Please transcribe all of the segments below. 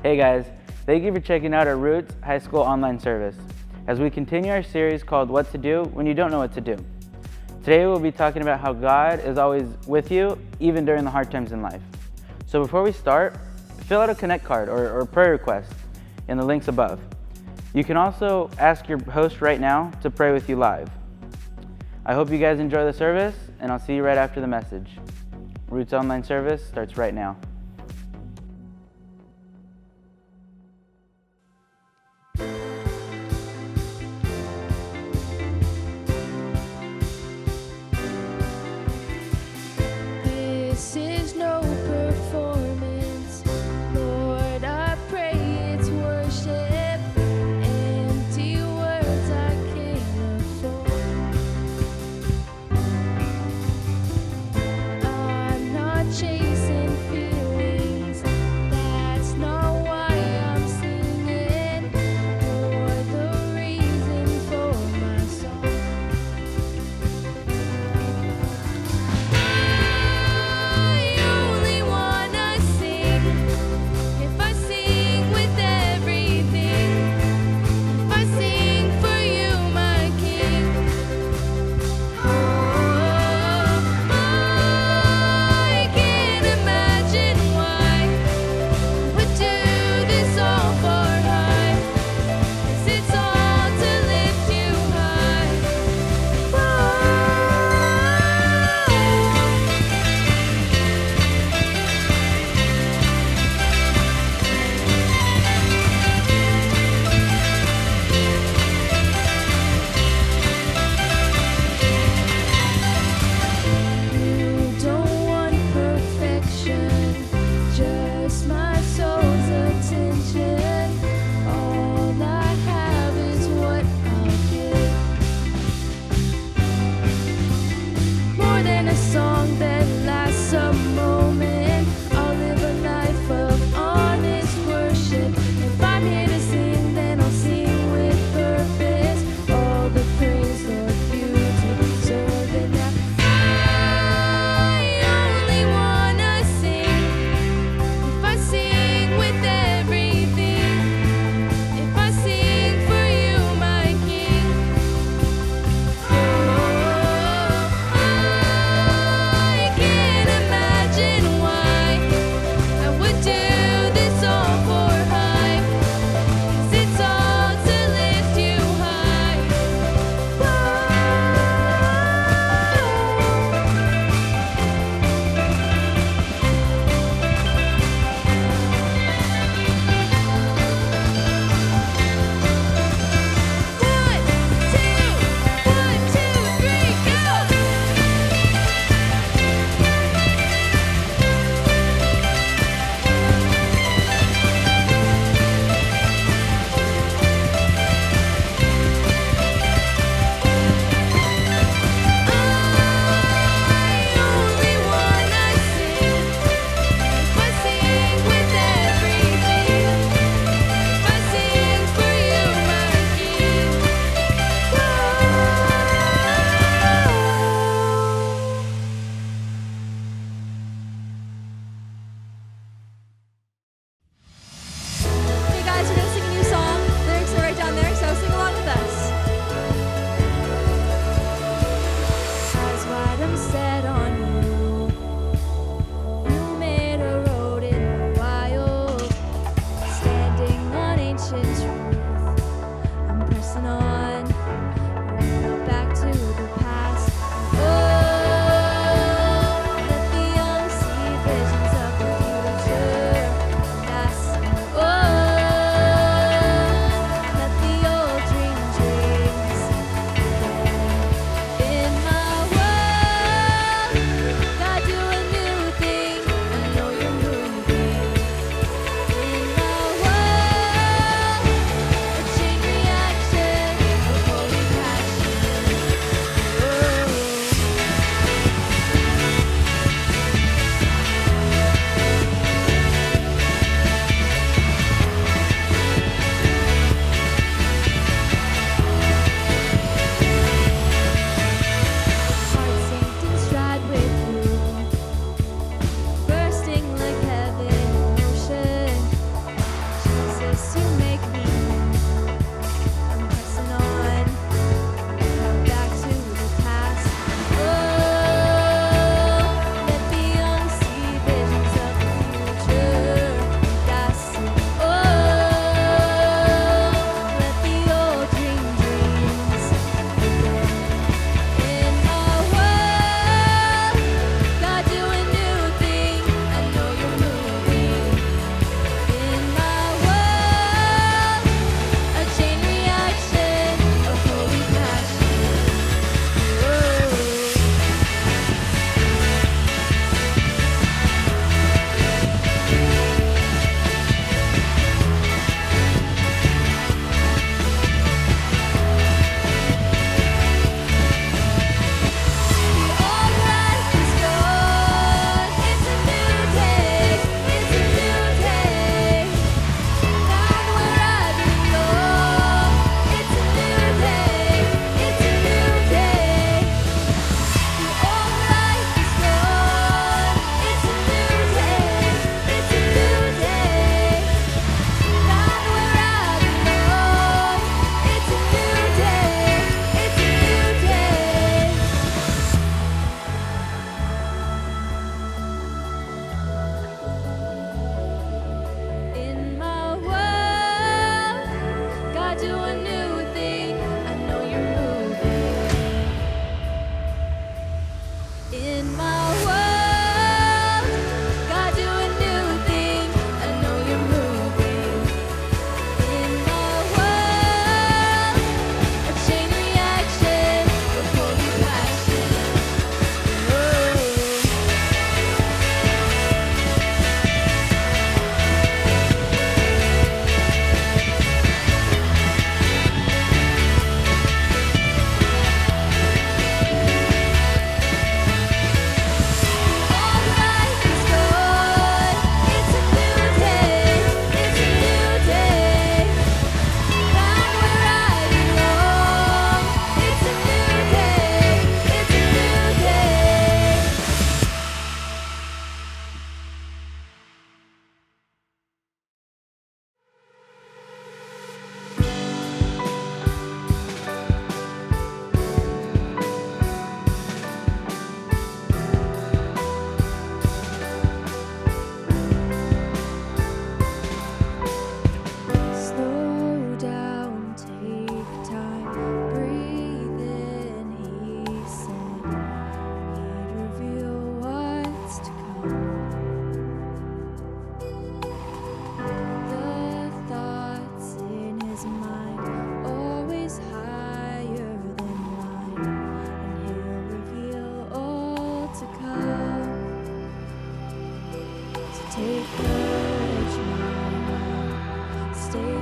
Hey guys, thank you for checking out our Roots High School online service as we continue our series called What to Do When You Don't Know What to Do. Today we'll be talking about how God is always with you even during the hard times in life. So before we start, fill out a Connect card or prayer request in the links above. You can also ask your host right now to pray with you live. I hope you guys enjoy the service, and I'll see you right after the message. Roots Online service starts right now. This is no performance, Lord, I pray it's worship. Empty words I can't afford. I'm not chasing feelings.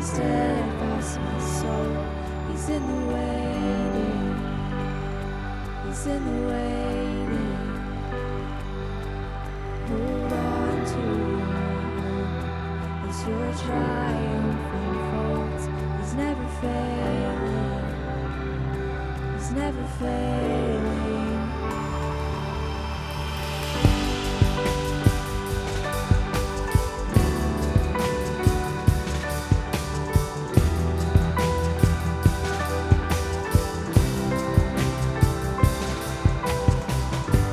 steadfast, my soul. He's in the waiting. He's in the waiting. Hold on to him as your triumph unfolds. He's never failing. He's never failing.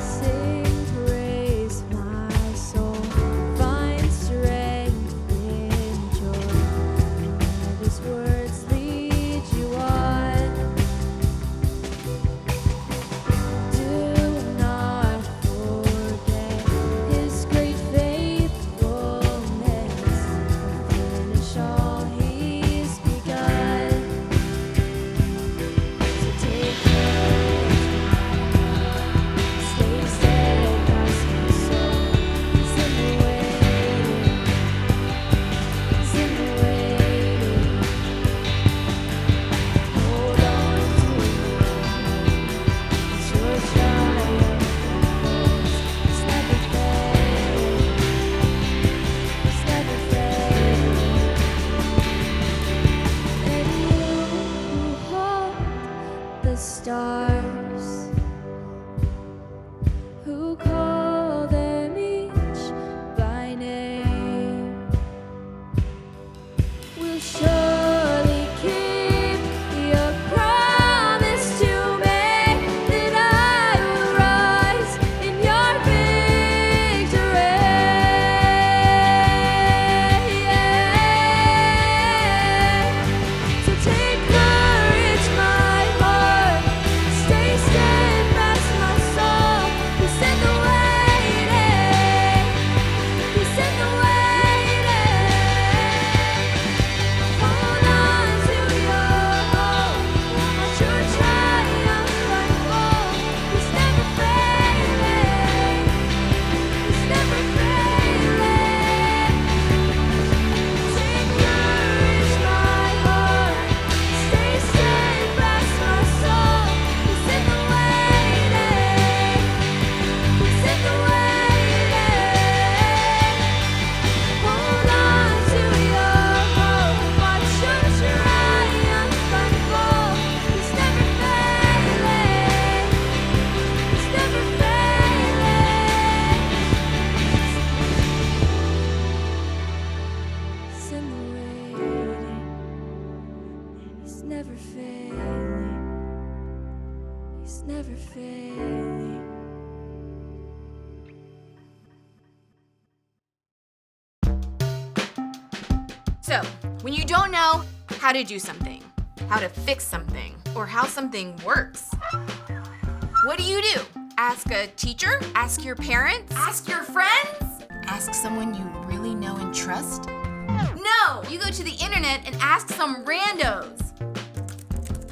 Sing praise, my soul. Find strength in joy. Let His words lead you on. Do not forget His great faithfulness. Finish all He's begun. So take courage, stay steadfast, my soul. He's in the waiting. He's in the waiting. Hold on to Him as your triumph unfolds. He's never failing. He's never failing. And you who hold the stars, who call them each by name, will surely keep your promise to me, that I will rise in your victory. So take courage, my heart. Stay steadfast, my soul. He's in the waiting. He's in the waiting. Hold on to your hope. Watch your triumph unfold. He's never failing. He's never failing. Take courage, my heart. Stay steadfast, my soul. He's in the waiting. He's in the waiting. Hold on to your hope. Watch your triumph unfold. He's never failing. He's never failing. He's in the waiting. He's never failing. He's never failing. So, when you don't know how to do something, how to fix something, or how something works, what do? Ask a teacher? Ask your parents? Ask your friends? Ask someone you really know and trust? No! You go to the internet and ask some randos.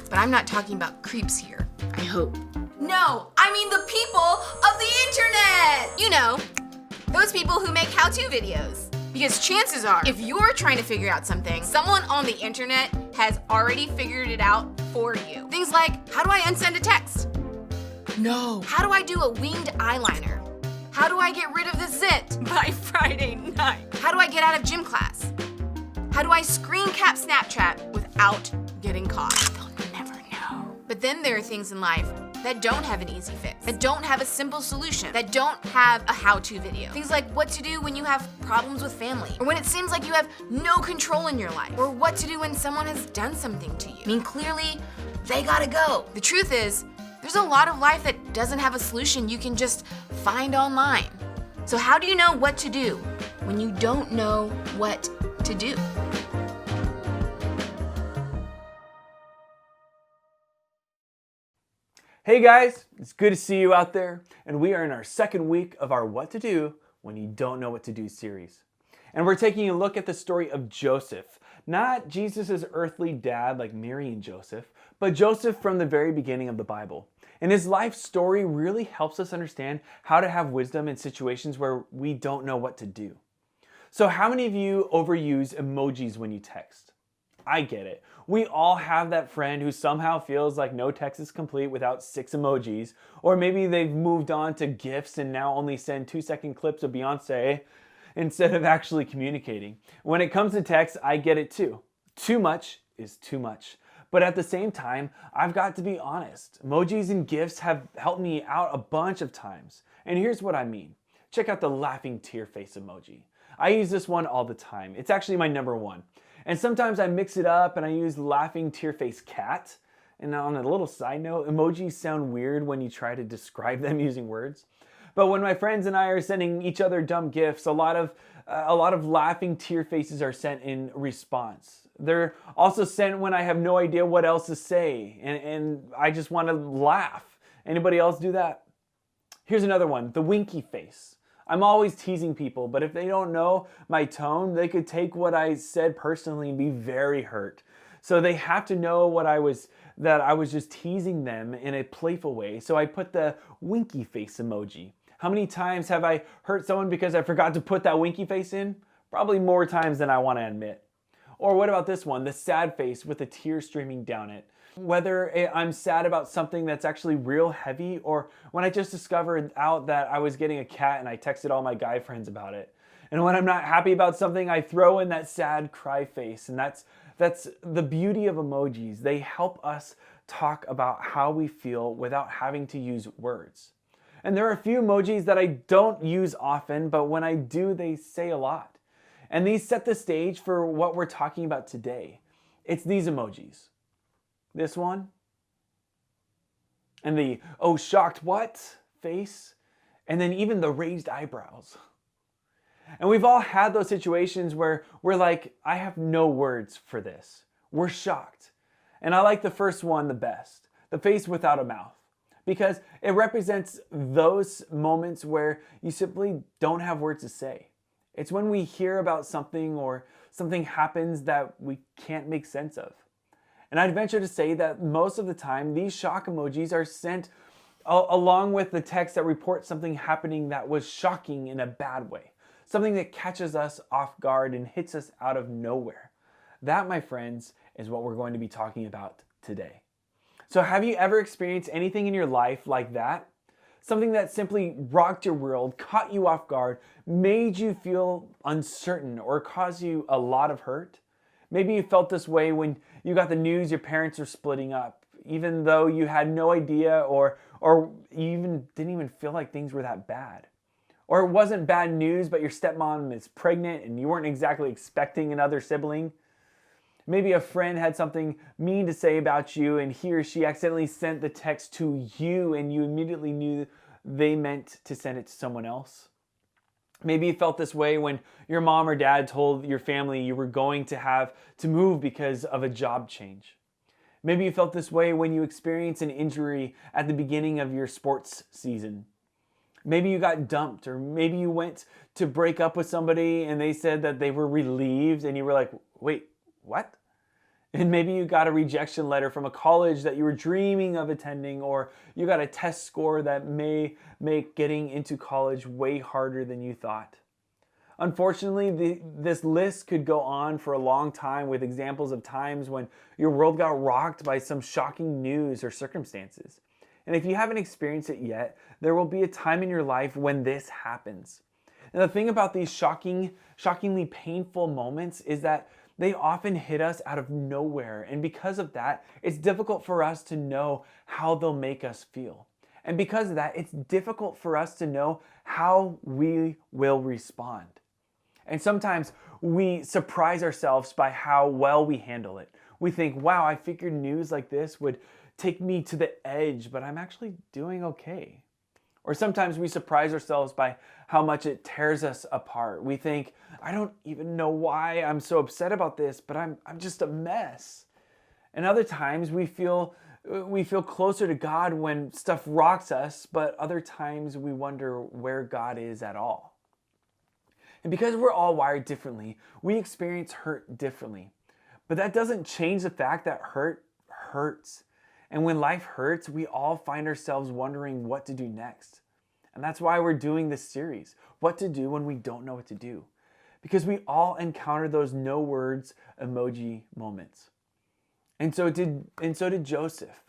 But I'm not talking about creeps here, I hope. No, I mean the people of the internet! You know, those people who make how-to videos. Because chances are, if you're trying to figure out something, someone on the internet has already figured it out for you. Things like, how do I unsend a text? No. How do I do a winged eyeliner? How do I get rid of the zit by Friday night? How do I get out of gym class? How do I screen cap Snapchat without getting caught? They'll never know. But then there are things in life that don't have an easy fix, that don't have a simple solution, that don't have a how-to video. Things like what to do when you have problems with family, or when it seems like you have no control in your life, or what to do when someone has done something to you. I mean, clearly, they gotta go. The truth is, there's a lot of life that doesn't have a solution you can just find online. So how do you know what to do when you don't know what to do? Hey guys, it's good to see you out there, and we are in our second week of our What to Do When You Don't Know What to Do series. And we're taking a look at the story of Joseph, not Jesus' earthly dad like Mary and Joseph, but Joseph from the very beginning of the Bible. And his life story really helps us understand how to have wisdom in situations where we don't know what to do. So how many of you overuse emojis when you text? I get it. We all have that friend who somehow feels like no text is complete without 6 emojis, or maybe they've moved on to GIFs and now only send 2-second clips of Beyonce instead of actually communicating. When it comes to text, I get it too. Too much is too much. But at the same time, I've got to be honest. Emojis and GIFs have helped me out a bunch of times. And here's what I mean. Check out the laughing tear face emoji. I use this one all the time. It's actually my number one. And sometimes I mix it up and I use laughing tear face cat. And on a little side note, emojis sound weird when you try to describe them using words. But when my friends and I are sending each other dumb gifts, a lot of laughing tear faces are sent in response. They're also sent when I have no idea what else to say and I just want to laugh. Anybody else do that? Here's another one, the winky face. I'm always teasing people, but if they don't know my tone, they could take what I said personally and be very hurt. So they have to know that I was just teasing them in a playful way. So I put the winky face emoji. How many times have I hurt someone because I forgot to put that winky face in? Probably more times than I want to admit. Or what about this one, the sad face with a tear streaming down it? Whether I'm sad about something that's actually real heavy, or when I just discovered out that I was getting a cat and I texted all my guy friends about it. And when I'm not happy about something, I throw in that sad cry face. And that's the beauty of emojis. They help us talk about how we feel without having to use words. And there are a few emojis that I don't use often, but when I do, they say a lot. And these set the stage for what we're talking about today. It's these emojis. This one. And the, oh, shocked what? Face. And then even the raised eyebrows. And we've all had those situations where we're like, I have no words for this. We're shocked. And I like the first one the best. The face without a mouth. Because it represents those moments where you simply don't have words to say. It's when we hear about something or something happens that we can't make sense of. And I'd venture to say that most of the time, these shock emojis are sent along with the text that reports something happening that was shocking in a bad way. Something that catches us off guard and hits us out of nowhere. That, my friends, is what we're going to be talking about today. So have you ever experienced anything in your life like that? Something that simply rocked your world, caught you off guard, made you feel uncertain, or caused you a lot of hurt? Maybe you felt this way when you got the news your parents were splitting up, even though you had no idea or you didn't even feel like things were that bad. Or it wasn't bad news, but your stepmom is pregnant and you weren't exactly expecting another sibling. Maybe a friend had something mean to say about you and he or she accidentally sent the text to you and you immediately knew they meant to send it to someone else. Maybe you felt this way when your mom or dad told your family you were going to have to move because of a job change. Maybe you felt this way when you experienced an injury at the beginning of your sports season. Maybe you got dumped, or maybe you went to break up with somebody and they said that they were relieved and you were like, wait, what? And maybe you got a rejection letter from a college that you were dreaming of attending, or you got a test score that may make getting into college way harder than you thought. Unfortunately, this list could go on for a long time with examples of times when your world got rocked by some shocking news or circumstances. And if you haven't experienced it yet, there will be a time in your life when this happens. And the thing about these shockingly painful moments is that they often hit us out of nowhere. And because of that, it's difficult for us to know how they'll make us feel. And because of that, it's difficult for us to know how we will respond. And sometimes we surprise ourselves by how well we handle it. We think, wow, I figured news like this would take me to the edge, but I'm actually doing okay. Or sometimes we surprise ourselves by how much it tears us apart. We think, I don't even know why I'm so upset about this, but I'm just a mess. And other times we feel closer to God when stuff rocks us, but other times we wonder where God is at all. And because we're all wired differently, we experience hurt differently. But that doesn't change the fact that hurt hurts. And when life hurts, we all find ourselves wondering what to do next. And that's why we're doing this series, what to do when we don't know what to do. because we all encounter those no words emoji moments. And so did Joseph.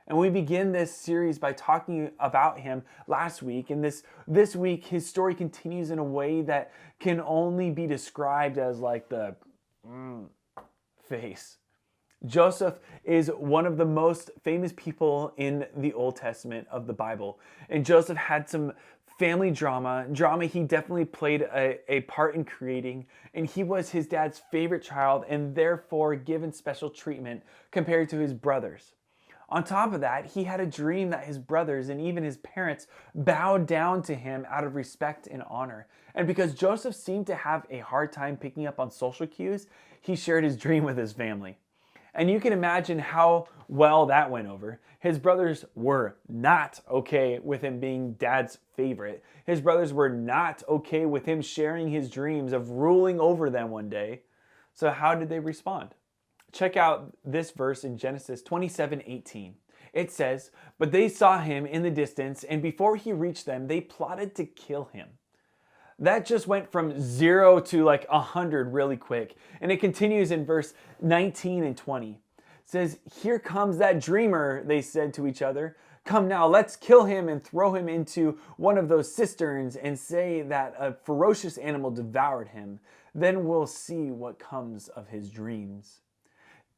And we begin this series by talking about him last week. And this week, his story continues in a way that can only be described as like the face. Joseph is one of the most famous people in the Old Testament of the Bible. And Joseph had some family drama he definitely played a part in creating. And he was his dad's favorite child and therefore given special treatment compared to his brothers. On top of that, he had a dream that his brothers and even his parents bowed down to him out of respect and honor. And because Joseph seemed to have a hard time picking up on social cues, he shared his dream with his family. And you can imagine how well that went over. His brothers were not okay with him being dad's favorite. His brothers were not okay with him sharing his dreams of ruling over them one day. So how did they respond? Check out this verse in Genesis 27:18. It says, "But they saw him in the distance, and before he reached them, they plotted to kill him." That just went from 0 to like 100 really quick. And it continues in verse 19 and 20. It says, "Here comes that dreamer," they said to each other. "Come now, let's kill him and throw him into one of those cisterns and say that a ferocious animal devoured him. Then we'll see what comes of his dreams."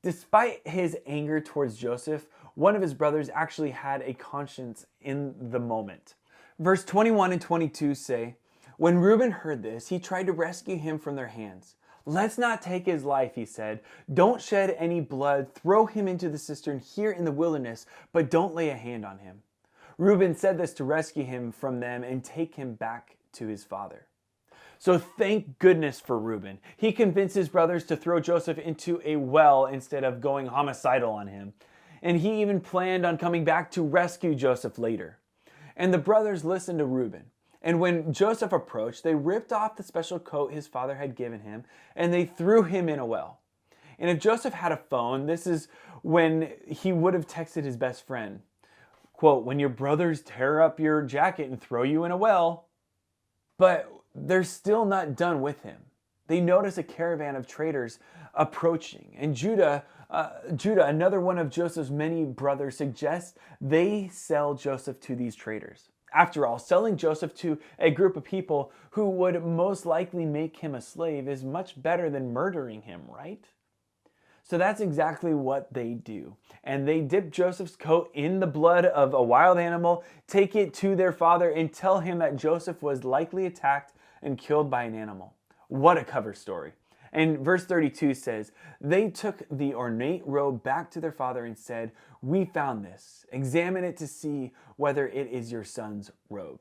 Despite his anger towards Joseph, one of his brothers actually had a conscience in the moment. Verse 21 and 22 say, "When Reuben heard this, he tried to rescue him from their hands. 'Let's not take his life,' he said. 'Don't shed any blood. Throw him into the cistern here in the wilderness, but don't lay a hand on him.' Reuben said this to rescue him from them and take him back to his father." So thank goodness for Reuben. He convinced his brothers to throw Joseph into a well instead of going homicidal on him. And he even planned on coming back to rescue Joseph later. And the brothers listened to Reuben. And when Joseph approached, they ripped off the special coat his father had given him, and they threw him in a well. And if Joseph had a phone, this is when he would have texted his best friend. Quote, "When your brothers tear up your jacket and throw you in a well." But they're still not done with him. They notice a caravan of traders approaching. And Judah, another one of Joseph's many brothers, suggests they sell Joseph to these traders. After all, selling Joseph to a group of people who would most likely make him a slave is much better than murdering him, right? So that's exactly what they do. And they dip Joseph's coat in the blood of a wild animal, take it to their father, and tell him that Joseph was likely attacked and killed by an animal. What a cover story. And verse 32 says, "They took the ornate robe back to their father and said, 'We found this. Examine it to see whether it is your son's robe.'"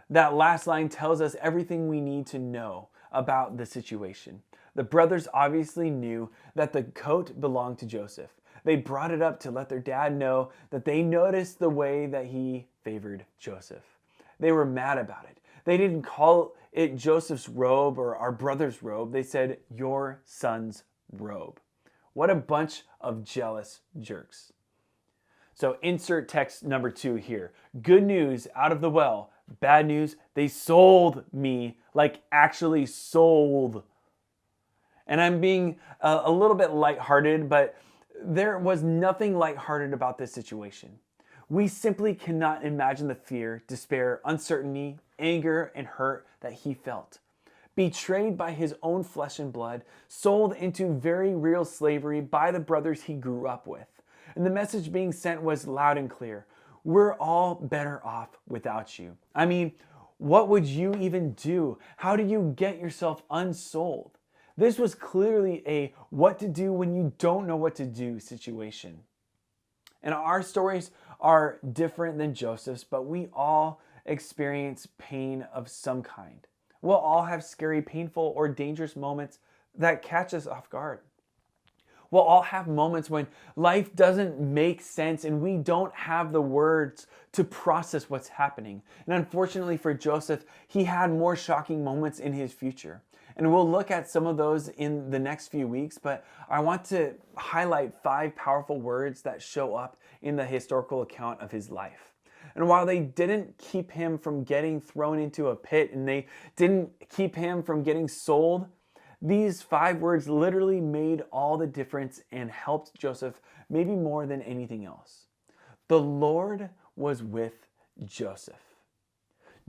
That last line tells us everything we need to know about the situation. The brothers obviously knew that the coat belonged to Joseph. They brought it up to let their dad know that they noticed the way that he favored Joseph. They were mad about it. They didn't call it Joseph's robe or our brother's robe. They said, "Your son's robe." What a bunch of jealous jerks. So insert text number 2 here. Good news out of the well. Bad news, they sold me, like actually sold. And I'm being a little bit lighthearted, but there was nothing lighthearted about this situation. We simply cannot imagine the fear, despair, uncertainty, anger, and hurt that he felt. Betrayed by his own flesh and blood, sold into very real slavery by the brothers he grew up with. And the message being sent was loud and clear. We're all better off without you. I mean, what would you even do? How do you get yourself unsold? This was clearly a what to do when you don't know what to do situation. And our stories are different than Joseph's, but we all experience pain of some kind. We'll all have scary, painful, or dangerous moments that catch us off guard. We'll all have moments when life doesn't make sense and we don't have the words to process what's happening. And unfortunately for Joseph, he had more shocking moments in his future. And we'll look at some of those in the next few weeks, but I want to highlight 5 powerful words that show up in the historical account of his life. And while they didn't keep him from getting thrown into a pit and they didn't keep him from getting sold, these 5 words literally made all the difference and helped Joseph maybe more than anything else. The Lord was with Joseph.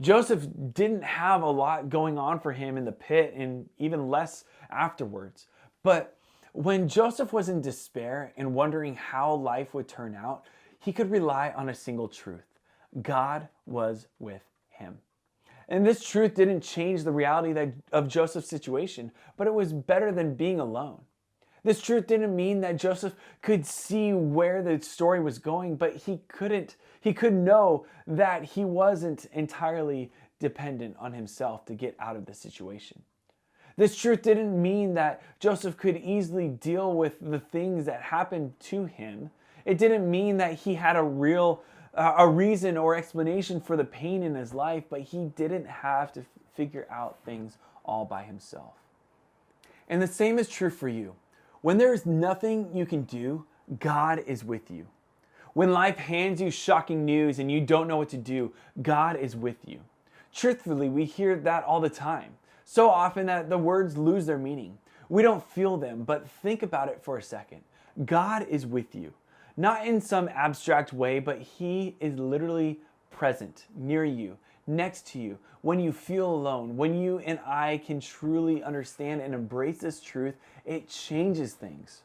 Joseph didn't have a lot going on for him in the pit and even less afterwards. But when Joseph was in despair and wondering how life would turn out, he could rely on a single truth: God was with him. And this truth didn't change the reality of Joseph's situation, but it was better than being alone. This truth didn't mean that Joseph could see where the story was going, but he could know that he wasn't entirely dependent on himself to get out of the situation. This truth didn't mean that Joseph could easily deal with the things that happened to him. It didn't mean that he had a reason or explanation for the pain in his life, but he didn't have to figure out things all by himself. And the same is true for you. When there is nothing you can do, God is with you. When life hands you shocking news and you don't know what to do, God is with you. Truthfully, we hear that all the time. So often that the words lose their meaning. We don't feel them, but think about it for a second. God is with you. Not in some abstract way, but He is literally present, near you, next to you. When you feel alone, when you and I can truly understand and embrace this truth, it changes things.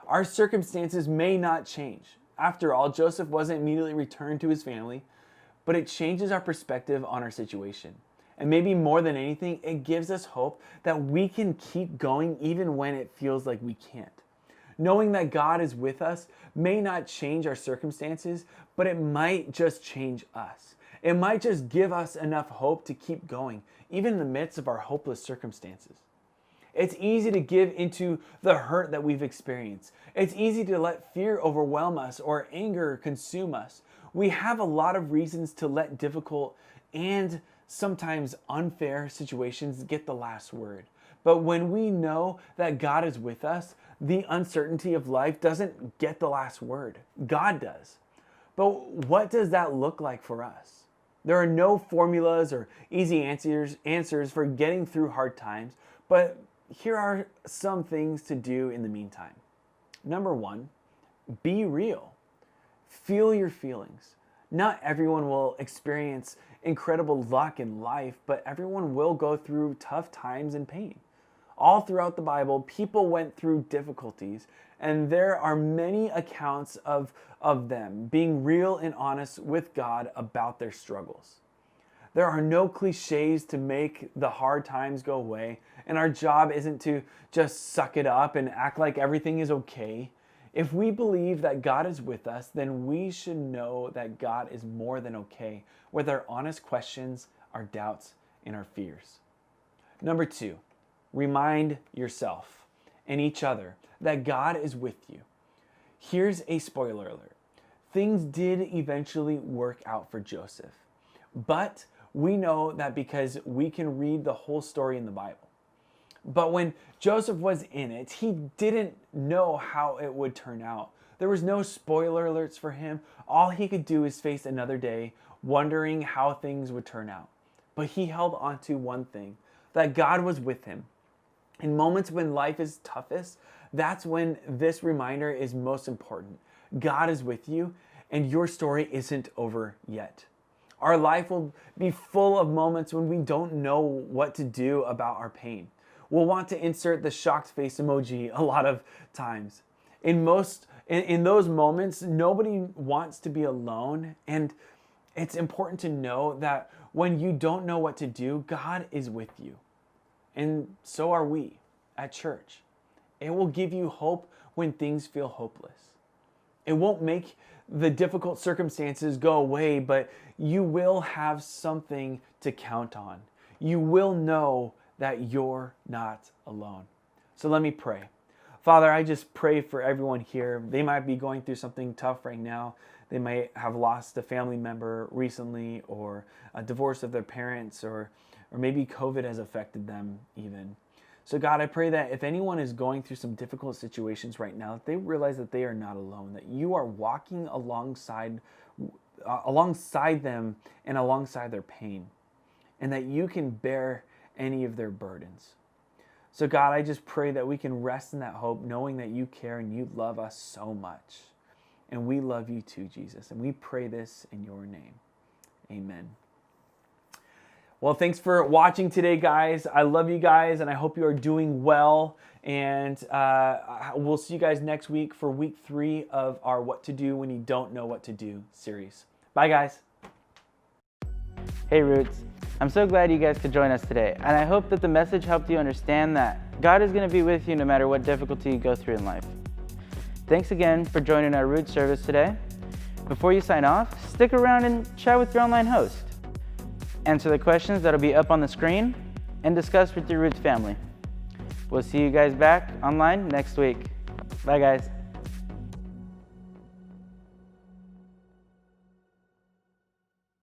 Our circumstances may not change. After all, Joseph wasn't immediately returned to his family, but it changes our perspective on our situation. And maybe more than anything, it gives us hope that we can keep going even when it feels like we can't. Knowing that God is with us may not change our circumstances, but it might just change us. It might just give us enough hope to keep going, even in the midst of our hopeless circumstances. It's easy to give into the hurt that we've experienced. It's easy to let fear overwhelm us or anger consume us. We have a lot of reasons to let difficult and sometimes unfair situations get the last word. But when we know that God is with us, the uncertainty of life doesn't get the last word. God does. But what does that look like for us? There are no formulas or easy answers for getting through hard times, but here are some things to do in the meantime. Number 1, be real. Feel your feelings. Not everyone will experience incredible luck in life, but everyone will go through tough times and pain. All throughout the Bible, people went through difficulties, and there are many accounts of them being real and honest with God about their struggles. There are no cliches to make the hard times go away, and our job isn't to just suck it up and act like everything is okay. If we believe that God is with us, then we should know that God is more than okay with our honest questions, our doubts, and our fears. Number 2, remind yourself and each other that God is with you. Here's a spoiler alert. Things did eventually work out for Joseph, but we know that because we can read the whole story in the Bible. But when Joseph was in it, he didn't know how it would turn out. There was no spoiler alerts for him. All he could do is face another day, wondering how things would turn out. But he held on to one thing, that God was with him. In moments when life is toughest, that's when this reminder is most important. God is with you, and your story isn't over yet. Our life will be full of moments when we don't know what to do about our pain. We'll want to insert the shocked face emoji a lot of times. In those moments, nobody wants to be alone, and it's important to know that when you don't know what to do, God is with you. And so are we at church. It will give you hope when things feel hopeless. It won't make the difficult circumstances go away, but you will have something to count on. You will know that you're not alone. So let me pray. Father, I just pray for everyone here. They might be going through something tough right now. They might have lost a family member recently, or a divorce of their parents, or maybe COVID has affected them even. So God, I pray that if anyone is going through some difficult situations right now, that they realize that they are not alone, that you are walking alongside alongside them and alongside their pain, and that you can bear any of their burdens. So God, I just pray that we can rest in that hope, knowing that you care and you love us so much. And we love you too, Jesus. And we pray this in your name. Amen. Well, thanks for watching today, guys. I love you guys, and I hope you are doing well. And we'll see you guys next week for week 3 of our What to Do When You Don't Know What to Do series. Bye, guys. Hey Roots, I'm so glad you guys could join us today, and I hope that the message helped you understand that God is going to be with you no matter what difficulty you go through in life. Thanks again for joining our Roots service today. Before you sign off, stick around and chat with your online host. Answer the questions that'll be up on the screen and discuss with your Roots family. We'll see you guys back online next week. Bye guys.